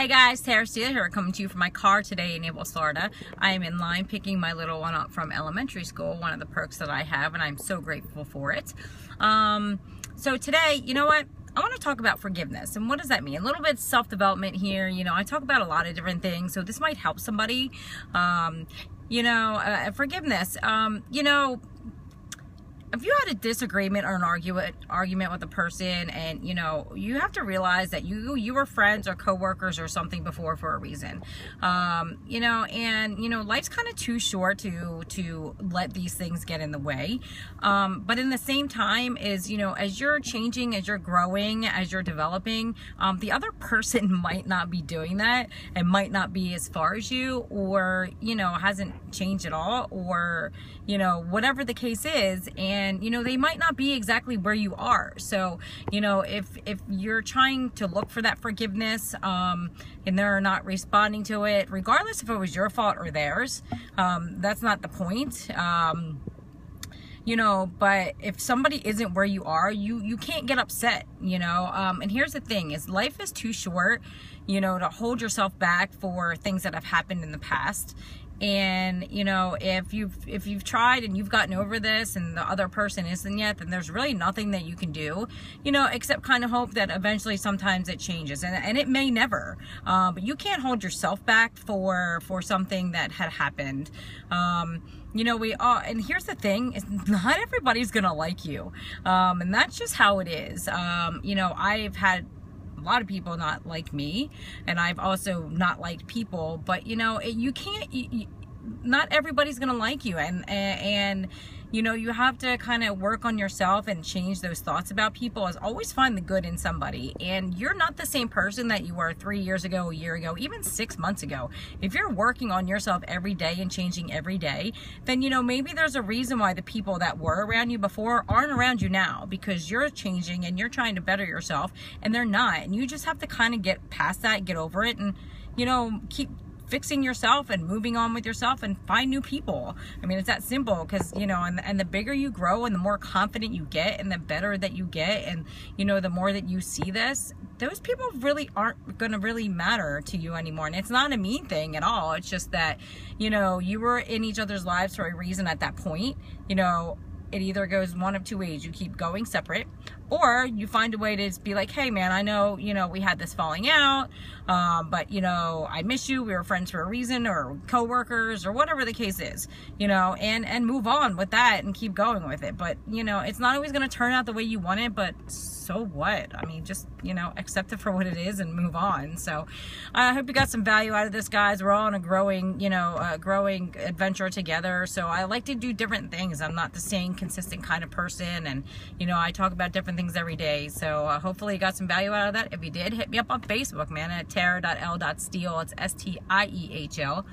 Hey guys, Tara Steele here, coming to you from my car today in Naples, Florida. I am in line picking my little one up from elementary school, one of the perks that I have, and I'm so grateful for it. So today, you know what? I want to talk about forgiveness. And what does that mean? A little bit self-development here. You know, I talk about a lot of different things, so this might help somebody. Forgiveness. If you had a disagreement or an argument with a person, and you have to realize that you were friends or coworkers or something before for a reason, life's kind of too short to let these things get in the way. But in the same time as you're changing, as you're growing, as you're developing, the other person might not be doing that and might not be as far as you, or hasn't changed at all, or whatever the case is, and they might not be exactly where you are. So if you're trying to look for that forgiveness, and they're not responding to it, regardless if it was your fault or theirs, that's not the point. But if somebody isn't where you are, you can't get upset, and here's the thing is, life is too short, to hold yourself back for things that have happened in the past. And if you've tried and you've gotten over this and the other person isn't yet, then there's really nothing that you can do, except kind of hope that eventually sometimes it changes, and it may never, but you can't hold yourself back for something that had happened. We all, and here's the thing, is not everybody's gonna like you, and that's just how it is. I've had a lot of people not like me, and I've also not liked people, but you can't, not everybody's gonna like you, and you have to kind of work on yourself and change those thoughts about people. Is always find the good in somebody, and you're not the same person that you were 3 years ago, a year ago, even 6 months ago. If you're working on yourself every day and changing every day, then maybe there's a reason why the people that were around you before aren't around you now, because you're changing and you're trying to better yourself, and they're not. And you just have to kind of get past that, get over it, and keep fixing yourself and moving on with yourself and find new people. I mean, it's that simple, because and the bigger you grow and the more confident you get and the better that you get, and the more that you see this, those people really aren't going to really matter to you anymore. And it's not a mean thing at all. It's just that you were in each other's lives for a reason at that point. It either goes one of two ways. You keep going separate, or you find a way to be like, hey man, I know, we had this falling out, but I miss you. We were friends for a reason, or co-workers, or whatever the case is, and move on with that and keep going with it. But, it's not always going to turn out the way you want it, but so what? I mean, just, accept it for what it is and move on. So I hope you got some value out of this, guys. We're all on a growing, growing adventure together. So I like to do different things. I'm not the same consistent kind of person, and I talk about different things every day. So hopefully you got some value out of that. If you did, hit me up on Facebook, man, at tara.l.steele. It's S-T-I-E-H-L,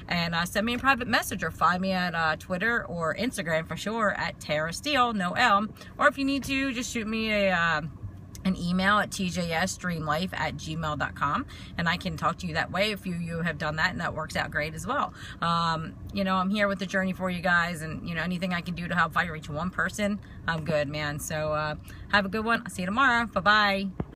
and send me a private message, or find me at Twitter or Instagram for sure at Tara Steele, no L. Or if you need to, just shoot me an email at tjsdreamlife@gmail.com, and I can talk to you that way if you have done that, and that works out great as well. I'm here with the journey for you guys, and anything I can do to help. If I reach one person, I'm good, man. So have a good one. I'll see you tomorrow. Bye-bye.